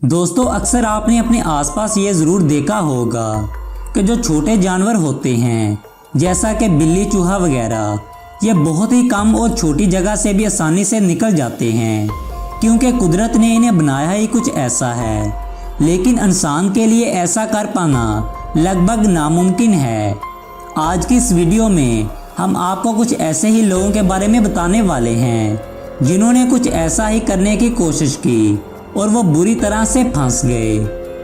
दोस्तों अक्सर आपने अपने आसपास ये ज़रूर देखा होगा कि जो छोटे जानवर होते हैं जैसा कि बिल्ली चूहा वगैरह, ये बहुत ही कम और छोटी जगह से भी आसानी से निकल जाते हैं क्योंकि कुदरत ने इन्हें बनाया ही कुछ ऐसा है। लेकिन इंसान के लिए ऐसा कर पाना लगभग नामुमकिन है। आज की इस वीडियो में हम आपको कुछ ऐसे ही लोगों के बारे में बताने वाले हैं जिन्होंने कुछ ऐसा ही करने की कोशिश की और वो बुरी तरह से फंस गए।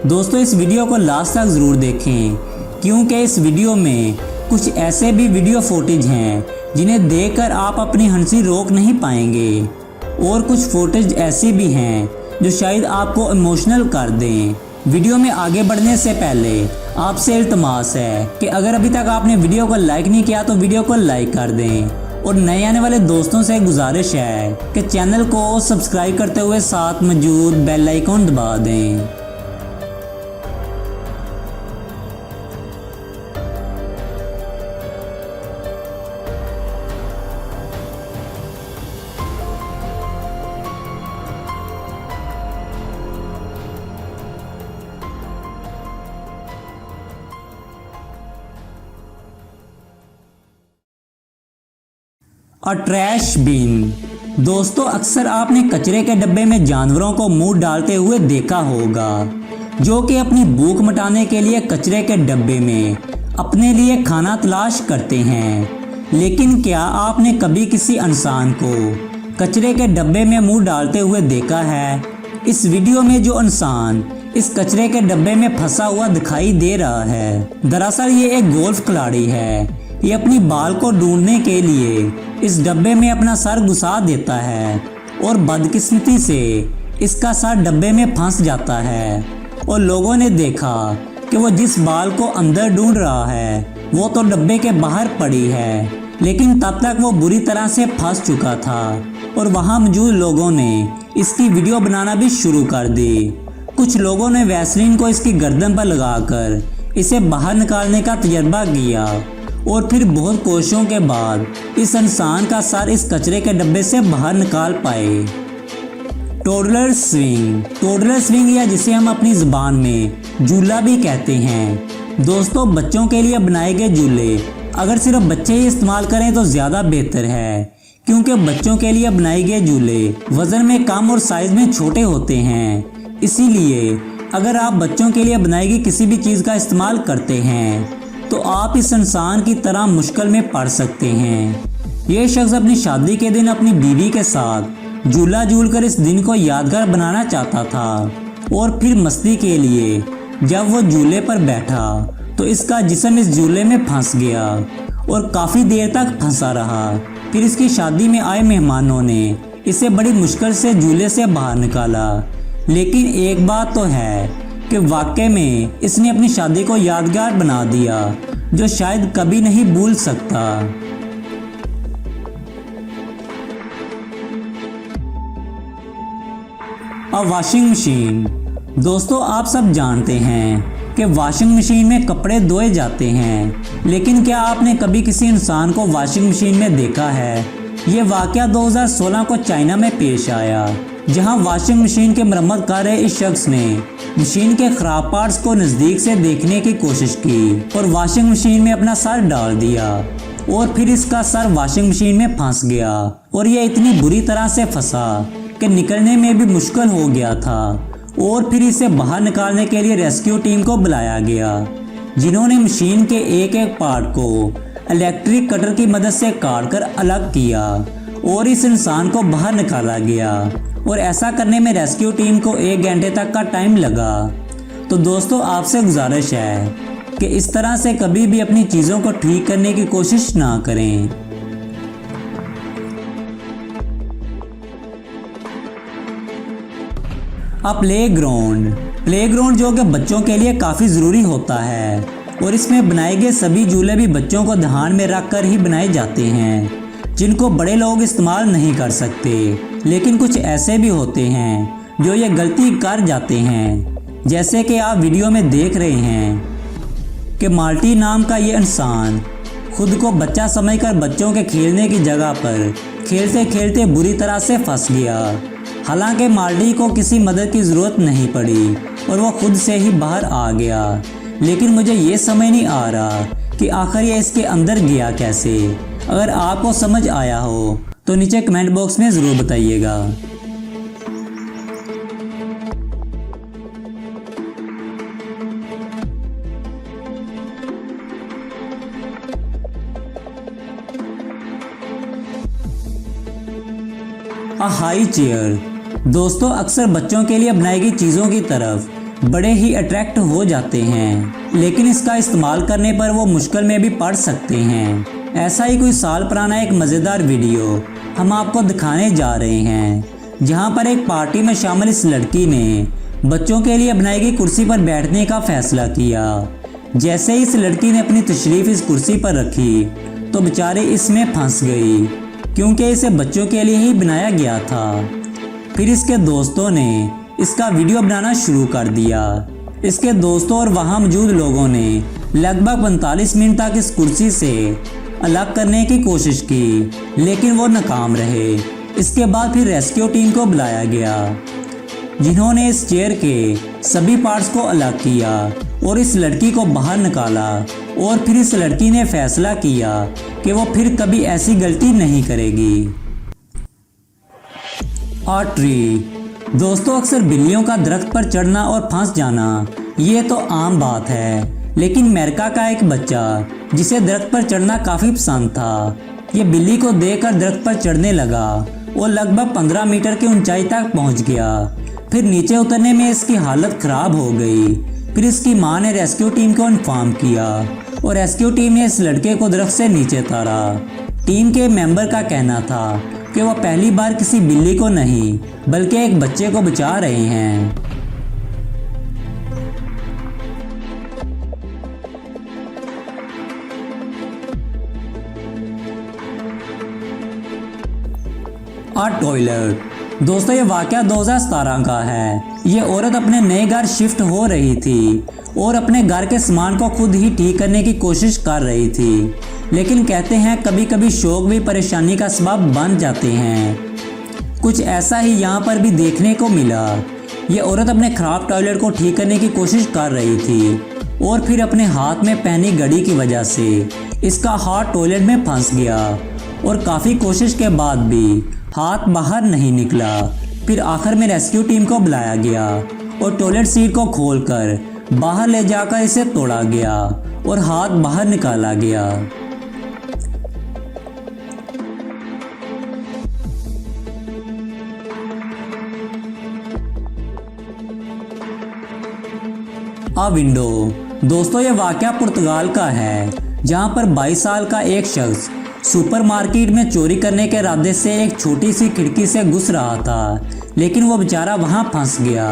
दोस्तों इस वीडियो को लास्ट तक ज़रूर देखें क्योंकि इस वीडियो में कुछ ऐसे भी वीडियो फुटेज हैं जिन्हें देखकर आप अपनी हंसी रोक नहीं पाएंगे और कुछ फुटेज ऐसी भी हैं जो शायद आपको इमोशनल कर दें। वीडियो में आगे बढ़ने से पहले आपसे इल्तमास है कि अगर अभी तक आपने वीडियो को लाइक नहीं किया तो वीडियो को लाइक कर दें और नए आने वाले दोस्तों से गुजारिश है कि चैनल को सब्सक्राइब करते हुए साथ मौजूद बेल आइकन दबा दें। अ ट्रैश बिन। दोस्तों अक्सर आपने कचरे के डब्बे में जानवरों को मुंह डालते हुए देखा होगा जो कि अपनी भूख मिटाने के लिए कचरे के डब्बे में अपने लिए खाना तलाश करते हैं। लेकिन क्या आपने कभी किसी इंसान को कचरे के डब्बे में मुंह डालते हुए देखा है? इस वीडियो में जो इंसान इस कचरे के डब्बे में फंसा हुआ दिखाई दे रहा है, दरअसल ये एक गोल्फ खिलाड़ी है। ये अपनी बाल को ढूंढने के लिए इस डब्बे में अपना सर घुसा देता है और बदकिस्मती से इसका सर डब्बे में फंस जाता है और लोगों ने देखा कि वो जिस बाल को अंदर ढूंढ रहा है वो तो डब्बे के बाहर पड़ी है, लेकिन तब तक वो बुरी तरह से फंस चुका था और वहाँ मौजूद लोगों ने इसकी वीडियो बनाना भी शुरू कर दी। कुछ लोगों ने वैसलीन को इसकी गर्दन पर लगाकर इसे बाहर निकालने का तजर्बा किया और फिर बहुत कोशिशों के बाद इस इंसान का सर इस कचरे के डब्बे से बाहर निकाल पाए। Toddler swing. टोडलर स्विंग या जिसे हम अपनी ज़ुबान में झूला भी कहते हैं। दोस्तों बच्चों के लिए बनाए गए झूले अगर सिर्फ बच्चे ही इस्तेमाल करें तो ज़्यादा बेहतर है क्योंकि बच्चों के लिए बनाए गए झूले वज़न में कम और साइज़ में छोटे होते हैं। इसीलिए अगर आप बच्चों के लिए बनाई गई किसी भी चीज़ का इस्तेमाल करते हैं तो आप इस इंसान की तरह मुश्किल में पड़ सकते हैं। ये शख्स अपनी शादी के दिन अपनी बीवी के साथ झूला झूलकर इस दिन को यादगार बनाना चाहता था और फिर मस्ती के लिए जब वो झूले पर बैठा तो इसका जिस्म इस झूले में फंस गया और काफ़ी देर तक फंसा रहा। फिर इसकी शादी में आए मेहमानों ने इसे बड़ी मुश्किल से झूले से बाहर निकाला। लेकिन एक बात तो है कि वाकई में इसने अपनी शादी को यादगार बना दिया जो शायद कभी नहीं भूल सकता। अब वॉशिंग मशीन। दोस्तों आप सब जानते हैं कि वॉशिंग मशीन में कपड़े धोए जाते हैं, लेकिन क्या आपने कभी किसी इंसान को वॉशिंग मशीन में देखा है? ये वाकया 2016 को चाइना में पेश आया जहां वॉशिंग मशीन के मरम्मत कर रहे इस शख्स ने मशीन के खराब पार्ट्स को नज़दीक से देखने की कोशिश की और वॉशिंग मशीन में अपना सर डाल दिया और फिर इसका सर वॉशिंग मशीन में फंस गया और यह इतनी बुरी तरह से फंसा कि निकलने में भी मुश्किल हो गया था। और फिर इसे बाहर निकालने के लिए रेस्क्यू टीम को बुलाया गया जिन्होंने मशीन के एक एक पार्ट को इलेक्ट्रिक कटर की मदद से काट कर अलग किया और इस इंसान को बाहर निकाला गया और ऐसा करने में रेस्क्यू टीम को 1 घंटे तक का टाइम लगा। तो दोस्तों आपसे गुजारिश है कि इस तरह से कभी भी अपनी चीज़ों को ठीक करने की कोशिश ना करें। अब प्लेग्राउंड जो कि बच्चों के लिए काफ़ी ज़रूरी होता है और इसमें बनाए गए सभी झूले भी बच्चों को ध्यान में रख कर ही बनाए जाते हैं जिनको बड़े लोग इस्तेमाल नहीं कर सकते। लेकिन कुछ ऐसे भी होते हैं जो ये गलती कर जाते हैं, जैसे कि आप वीडियो में देख रहे हैं कि माल्टी नाम का ये इंसान खुद को बच्चा समझकर बच्चों के खेलने की जगह पर खेलते खेलते बुरी तरह से फंस गया हालांकि मार्डी को किसी मदद की ज़रूरत नहीं पड़ी और वो खुद से ही बाहर आ गया। लेकिन मुझे ये समझ नहीं आ रहा कि आखिर ये इसके अंदर गया कैसे। अगर आपको समझ आया हो तो नीचे कमेंट बॉक्स में ज़रूर बताइएगा। A high chair. दोस्तों, अक्सर बच्चों के लिए बनाई गई चीज़ों की तरफ बड़े ही अट्रैक्ट हो जाते हैं, लेकिन इसका इस्तेमाल करने पर वो मुश्किल में भी पड़ सकते हैं। ऐसा ही कोई साल पुराना एक मज़ेदार वीडियो हम आपको दिखाने जा रहे हैं, जहां पर एक पार्टी में शामिल इस लड़की ने बच्चों के लिए बनाई गई कुर्सी पर बैठने का फैसला किया। जैसे ही इस लड़की ने अपनी तशरीफ़ इस कुर्सी पर रखी तो बेचारी इसमें फंस गई, क्योंकि इसे बच्चों के लिए ही बनाया गया था। फिर इसके दोस्तों ने इसका वीडियो बनाना शुरू कर दिया। इसके दोस्तों और वहां मौजूद लोगों ने लगभग 45 मिनट तक इस कुर्सी से अलग करने की कोशिश की, लेकिन वो नाकाम रहे। इसके बाद फिर रेस्क्यू टीम को बुलाया गया, जिन्होंने इस चेयर के सभी पार्ट्स को अलग किया और इस लड़की को बाहर निकाला। और फिर इस लड़की ने फैसला किया कि वो फिर कभी ऐसी गलती नहीं करेगी। A tree. दोस्तों, अक्सर बिल्लियों का दरख्त पर चढ़ना और फंस जाना ये तो आम बात है, लेकिन अमेरिका का एक बच्चा जिसे दरख्त पर चढ़ना काफ़ी पसंद था, ये बिल्ली को देखकर दरख्त पर चढ़ने लगा और लगभग 15 मीटर की ऊंचाई तक पहुंच गया। फिर नीचे उतरने में इसकी हालत ख़राब हो गई। फिर इसकी मां ने रेस्क्यू टीम को इन्फॉर्म किया और रेस्क्यू टीम ने इस लड़के को दरख्त से नीचे उतारा। टीम के मेंबर का कहना था कि वह पहली बार किसी बिल्ली को नहीं बल्कि एक बच्चे को बचा रहे हैं। अ टॉयलेट। दोस्तों, ये वाक़या 2017 का है। ये औरत अपने नए घर शिफ्ट हो रही थी और अपने घर के सामान को खुद ही ठीक करने की कोशिश कर रही थी, लेकिन कहते हैं कभी कभी शौक भी परेशानी का सबब बन जाते हैं। कुछ ऐसा ही यहाँ पर भी देखने को मिला। ये औरत अपने ख़राब टॉयलेट को ठीक करने की कोशिश कर रही थी और फिर अपने हाथ में पहनी घड़ी की वजह से इसका हाथ टॉयलेट में फंस गया और काफ़ी कोशिश के बाद भी हाथ बाहर नहीं निकला। फिर आखिर में रेस्क्यू टीम को बुलाया गया और टॉयलेट सीट को खोलकर बाहर ले जाकर इसे तोड़ा गया और हाथ बाहर निकाला गया। अ विंडो। दोस्तों, ये वाक़या पुर्तगाल का है, जहां पर 22 साल का एक शख्स सुपरमार्केट में चोरी करने के इरादे से एक छोटी सी खिड़की से घुस रहा था, लेकिन वो बेचारा वहां फंस गया।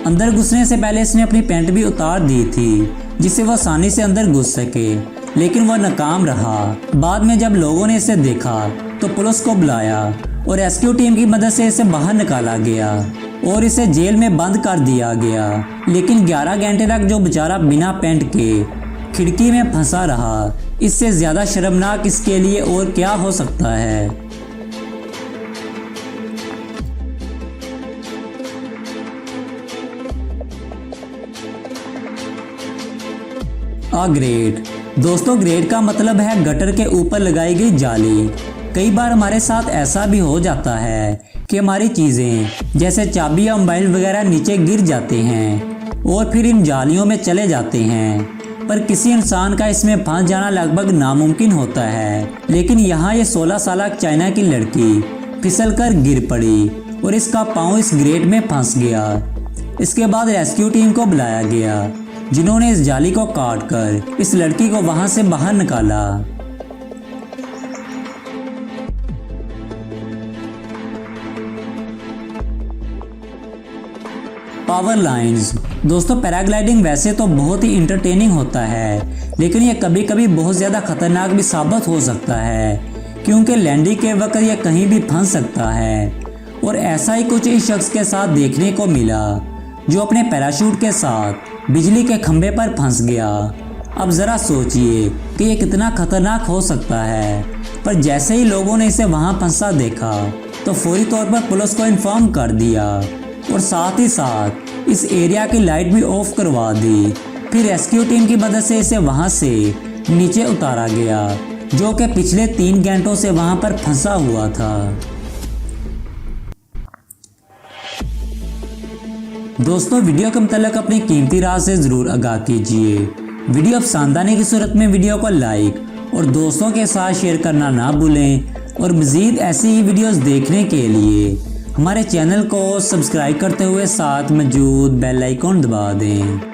अंदर घुसने से पहले इसने अपनी पैंट भी उतार दी थी, जिससे वह आसानी से अंदर घुस सके, लेकिन वह नाकाम रहा। बाद में जब लोगों ने इसे देखा तो पुलिस को बुलाया और रेस्क्यू टीम की मदद से इसे बाहर निकाला गया और इसे जेल में बंद कर दिया गया। लेकिन 11 घंटे तक जो बेचारा बिना पैंट के खिड़की में फंसा रहा, इससे ज़्यादा शर्मनाक इसके लिए और क्या हो सकता है। A great. दोस्तों, ग्रेट का मतलब है गटर के ऊपर लगाई गई जाली। कई बार हमारे साथ ऐसा भी हो जाता है कि हमारी चीज़ें जैसे चाबी या मोबाइल वगैरह नीचे गिर जाते हैं और फिर इन जालियों में चले जाते हैं, पर किसी इंसान का इसमें फंस जाना लगभग नामुमकिन होता है। लेकिन यहाँ ये 16 साल चाइना की लड़की फिसलकर गिर पड़ी और इसका पाँव इस ग्रेट में फंस गया। इसके बाद रेस्क्यू टीम को बुलाया गया, जिन्होंने इस जाली को काटकर इस लड़की को वहां से बाहर निकाला। Power lines. दोस्तों, पैराग्लाइडिंग वैसे तो बहुत ही इंटरटेनिंग होता है, लेकिन ये कभी कभी बहुत ज़्यादा खतरनाक भी साबित हो सकता है, क्योंकि लैंडिंग के वक्त ये कहीं भी फंस सकता है। और ऐसा ही कुछ इस शख्स के साथ देखने को मिला, जो अपने पैराशूट के साथ बिजली के खंभे पर फंस गया। अब ज़रा सोचिए कि ये कितना खतरनाक हो सकता है। पर जैसे ही लोगों ने इसे वहाँ फंसा देखा तो फौरी तौर पर पुलिस को इन्फॉर्म कर दिया और साथ ही साथ इस एरिया की लाइट भी ऑफ करवा दी। फिर रेस्क्यू टीम की मदद से इसे वहां से नीचे उतारा गया, जो कि पिछले 3 घंटों से वहां पर फंसा हुआ था। दोस्तों, वीडियो के मुतालिक अपनी कीमती राय से ज़रूर आगाह कीजिए। वीडियो पसंद आने की सूरत में वीडियो को लाइक और दोस्तों के साथ शेयर करना ना भूलें और मज़ीद ऐसी ही वीडियोस देखने के लिए हमारे चैनल को सब्सक्राइब करते हुए साथ मौजूद बेल आइकॉन दबा दें।